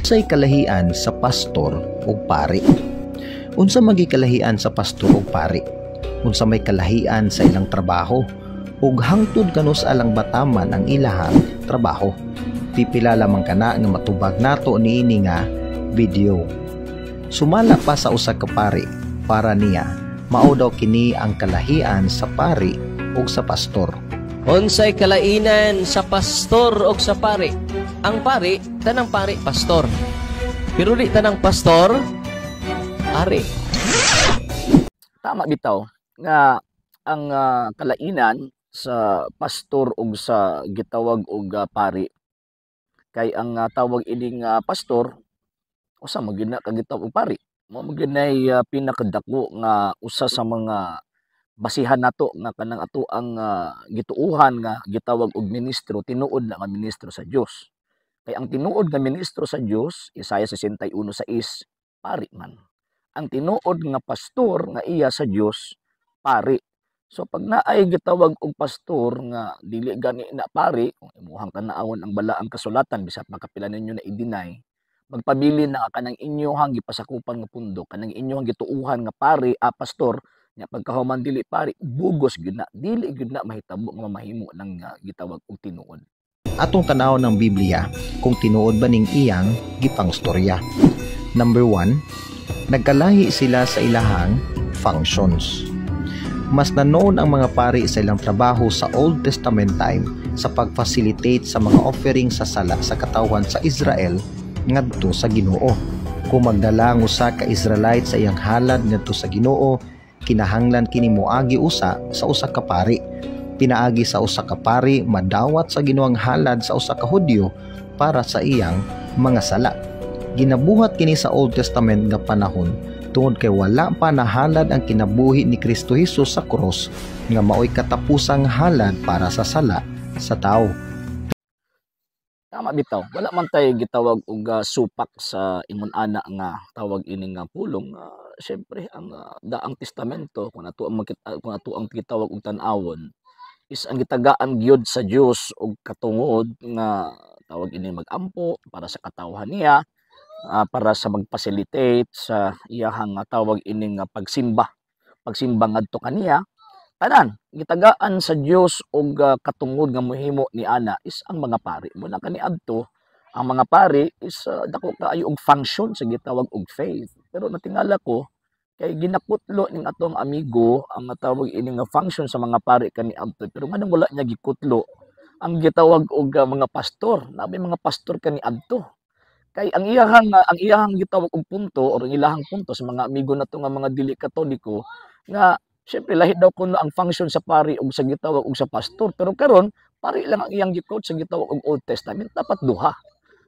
Unsay kalahian sa pastor ug pari? Unsa magi kalahian sa pastor ug pari? Unsa may kalahian sa ilang trabaho ug hangtod kanus alang bataman ang ilahang trabaho? Pipila lamang kana nga matubag nato niini nga video. Sumala pa sa usa ka pari para niya mao daw kini ang kalahian sa pari ug sa pastor. Unsay kalainan sa pastor ug sa pari? Ang pari, tanang pari, pastor. Pero di tanang pastor, pari. Tama bitaw nga ang kalainan sa pastor ug sa gitawag og pari kay ang tawag ining pastor usa magina ka gitawag og pari. Mao maginay pinakadako nga usa sa mga basihan nato nga kanang ato ang gituuhan nga gitawag og ministro, tinuod na nga ministro sa Dios. Kay ang tinuod nga ministro sa Dios, Isaiah 61:6, pari man. Ang tinuod nga pastor nga iya sa Dios, pari. So pag naay gitawag og pastor nga dili gani na pari, kung imuhang tanaawon ang balaang kasulatan bisat makapila ninyo na i-deny, magpabilin na kanang inyohang gipasakupan nga pundok, kanang inyohang gituuhan nga pari, pastor, nya pagkahuman dili pari, bugos gyud na, dili gyud na mahitabo nga mamahimo ng gitawag og tinuod. Atong tanaw ng Biblia kung tinuod ba ning iyang gipangstorya. Number 1, nagkalahi sila sa ilahang functions. Mas nanoon ang mga pari sa ilang trabaho sa Old Testament time sa pag-facilitate sa mga offering sa sala sa katawan sa Israel ngadto sa Ginoo. Kung magdala ang usa ka Israelite sa iyang halad ngadto sa Ginoo, kinahanglan kini moagi usa sa usa ka pari. Pinaagi sa usa ka pari madawat sa Ginoo ang halad sa usa ka Hudyo para sa iyang mga sala. Ginabuhat kini sa Old Testament nga panahon tungod kay wala pa nahalad ang kinabuhi ni Kristo Hesus sa krus nga maoy katapusang halad para sa sala sa tao. Tama bitaw, wala man tay gitawag og supak sa ingon ana nga tawag ini nga pulong. Syempre ang daang testamento kung ato ang gitawag og tan-awon is ang gitagaan gyud sa Dios og katungod nga tawag ini magampo para sa katawhan niya, para sa mag-facilitate sa iyahang tawag ini nga pagsimba ngadto kaniya. Tanan gitagaan sa Dios og katungod nga mohimo ni ana is ang mga pari. Muna kaniadto ang mga pari is dako kaayo og function sa gitawag og faith. Pero natingala ko kay ginakutlo ning atong amigo ang tawag ini nga function sa mga pari kaniadto. Pero nganong wala niya gikutlo ang gitawag og mga pastor. Nabi mga pastor kaniadto. Kay ang iyahang gitawag og punto or ang ilahang punto sa mga amigo nato nga mga dili katoliko nga siyempre lahi daw kuno ang function sa pari ug sa gitawag ug sa pastor, pero karon pari lang ang iyang gi-quote sa gitawag og Old Testament, dapat duha.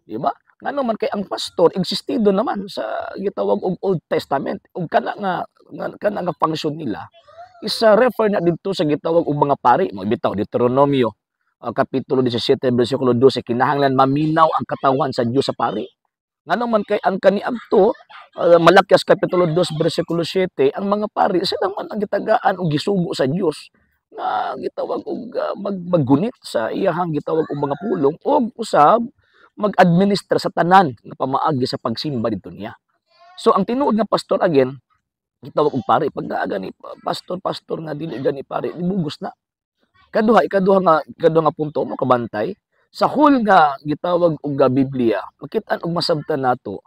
Di ba? Ngano man kay ang pastor existido naman sa gitawag og Old Testament ug kana nga function nila is refer na didto sa gitawag og mga pari. Magbitaw Deuteronomio kapitulo 17 bersikulo 12, kinahanglan maminaw ang katawan sa Dios sa pari. Ngano man kay ang kaniadto Malakias kapitulo 2 bersikulo 7, ang mga pari sila man ang gitagaan og gisugo sa Dios nga gitawag og maggunit sa iyahang gitawag og mga pulong og usab mag-administra sa tanan nga pamaagi sa pagsimba didto niya. So ang tinuod nga pastor again gitawag og pari. Pag gani pastor nga dili gani pari, ibugos na. Ikaduha nga punto mo kabantay sa whole nga gitawag og Biblia, makit-an og masabtan nato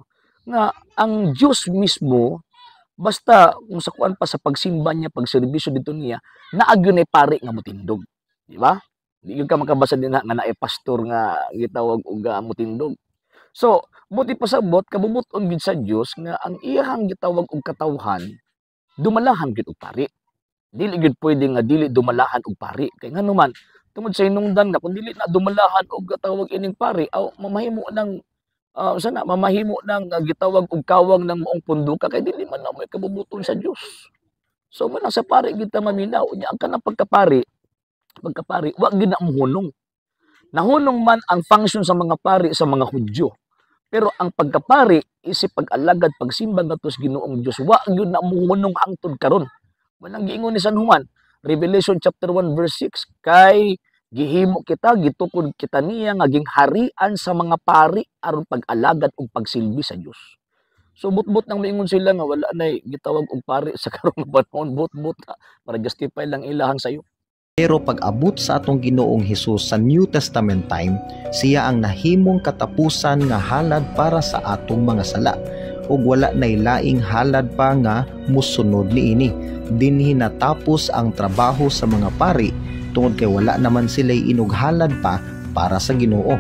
nga ang Dios mismo basta kung sa kuan pa sa pagsimba niya, pagserbisyo dito niya, naagyon ay pari nga motindog, di ba? Di ka makabasa din nga naay pastor nga gitawag og motindog. So, buti pasabot kabubuton gid sa Dios nga ang iyang gitawag og katawhan dumalahan gid og pari. Dili gid pwede nga dili dumalahan og pari. Kay ngano man tungod sa hinungdan nga kung dili na dumalahan og tawag ining pari aw mamahimo ng mamahimo ng gitawag og kawang ng maong punduka kay dili man na may kabubuton sa Dios. So man sa pari gid ta maminaw nya ang kanang pagkapari wa gid na mohunong. Nahunong man ang function sa mga pari sa mga Hudyo. Pero ang pagkapari isip pag-alagad pagsimba ngadto sa Ginoong Dios wa gyud na mohunong hangtod karon. Manang giingon ni San Juan, Revelation chapter 1 verse 6, kay Gihimo kita, gitukod kita niya ngaging harian sa mga pari aron pag-alagad ug pagsilbi sa Dios. So butbut nang moingon sila nga wala nay gitawag og pari sa karong panahon, butbut na para justify lang ilahang sayo. Pero pag-abot sa atong Ginoong Hesus sa New Testament time, siya ang nahimong katapusan nga halad para sa atong mga sala. Ug wala nay laing halad pa nga musunod niini. Dinhi natapos ang trabaho sa mga pari tungod kay wala naman sila'y inughalad pa para sa Ginoo.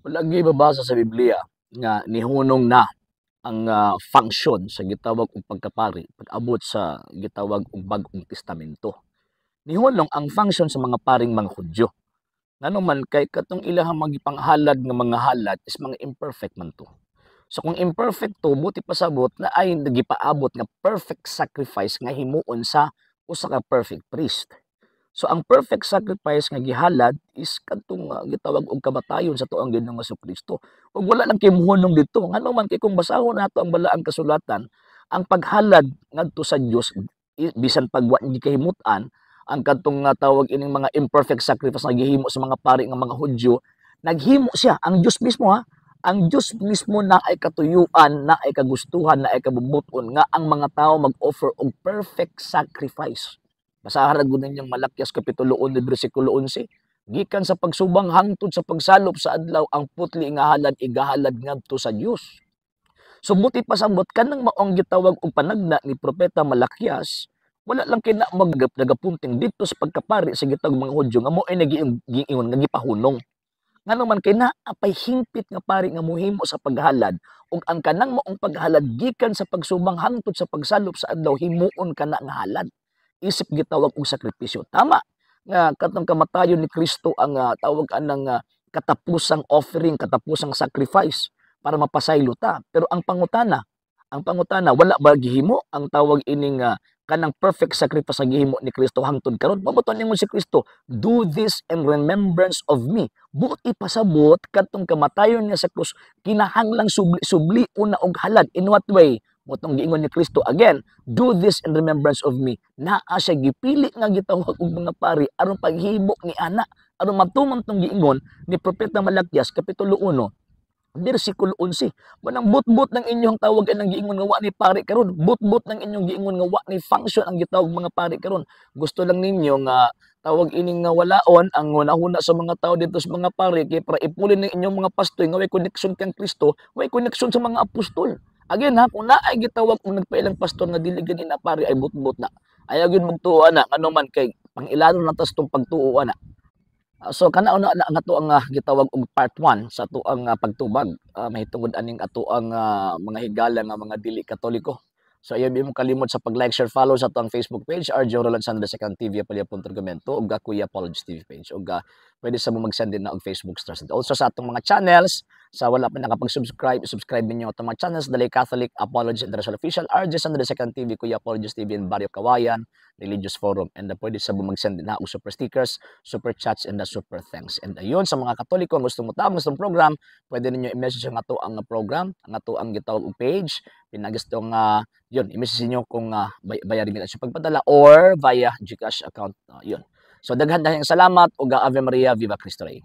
Lagi babasa sa Biblia nga nihunong na ang function sa gitawag og pagkapari pag-abot sa gitawag og Bag-ong Testamento. Nihunong ang function sa mga paring mga Hudyo. Ngano man kay katong ilahang magipanghalad nga mga halad is mga imperfect man to. So kung imperfect to, buti pasabot na ay nagipaabot nga perfect sacrifice nga himuon sa usa ka perfect priest. So ang perfect sacrifice nga gihalad is kadtong gitawag og kamatayon sa tuang Ginoong Jesucristo. Ug wala lang kimuhunong dito. Ngano man kay kung basahon nato ang balaang kasulatan, ang paghalad ngadto sa Dios bisan pag wa gikahimutan ang kadtong tawag ining mga imperfect sacrifice nga gihimo sa mga pari nga mga Hudyo, naghimo siya ang Dios mismo ha. Ang Dios mismo na ay katuyuan, na ay kagustuhan, na ay kabubuton nga ang mga tao mag-offer og perfect sacrifice. Basahan gud ninyong Malakias kapitulo 1 bersikulo 11. Gikan sa pagsubang hangtod sa pagsalop sa adlaw ang putli nga halad igahalad ngadto sa Dios. So buti pasabot kanang maong gitawag og panagna ni propeta Malakias, wala lang kina nagapunting dito sa pagkapari sa gitawag mga Hudyo nga mo ay nagiingon nga gipahunong. Ngano man kay naapay hingpit nga pari nga mohimo sa paghalad ug ang kanang maong paghalad gikan sa pagsubang hangtod sa pagsalop sa adlaw himuon kana nga halad. Isip gitawag og sakripisyo. Tama nga katong kamatayon ni Kristo ang tawag anang katapusang offering, katapusang sacrifice para mapasaylo ta. Pero ang pangutana wala ba gihimo ang tawag ining kanang perfect sacrifice nga gihimo ni Kristo hangtod karon? Mabuton ningon si Kristo, do this in remembrance of me. Buti pasabot katong kamatayon niya sa krus kinahanglang subli una og halad. In what way? Motong giingon ni Kristo again, do this in remembrance of me. Naa siya gipili nga gitawag og mga pari aron paghimo ni ana, aron matuman tong giingon ni propeta Malakias kapitulo 1 bersikulo 11. Manang butbut ng inyong tawag ang giingon nga wa ni pari karon, butbut ng inyong giingon nga wa ni function ang gitawag mga pari karon. Gusto lang ninyo nga tawag ining nga walaon ang hunahuna sa mga tao dito sa mga pari kay para ipulin ng inyong mga pastoy nga way connection kang Kristo, way connection sa mga apostol. Again ha, kung naay gitawag kung nagpailang pastor nga dili gani na pari ay butbut na. Ayaw gyud magtuo na ano man kay pangilano na tas tong pagtuo na. So kana una na nga to ang gitawag og part 1 sa ato ang pagtubag mahitungod aning ato ang mga higala nga mga dili Katoliko. So ayaw mo kalimot sa pag-like, share, follow sa ato ang Facebook page RJ Roland Sandra Second TV Apollo.Argumento ug Kuya Apologist TV page ug pwede sa mo mag-send din na og Facebook stars. Also sa atong mga channels sa wala pa nakapag-subscribe, subscribe niyo atong mga channels Dalay Catholic, Apologist International Official, RJ Sandra Second TV, Kuya Apologist TV, and Barrio Kawayan Religious Forum. And pwede sa mo mag-send din na og super stickers, super chats, and super thanks. And ayun sa mga Katoliko ang gusto mo tawag sa program, pwede ninyo i-message ang ato ang program, ang ato ang gitawag og page, pinagustong yun, i-message niyo kung bayarin nila sa pagpadala or via GCash account. Yun. So daghan salamat ug Ave Maria, Viva Cristo Rey.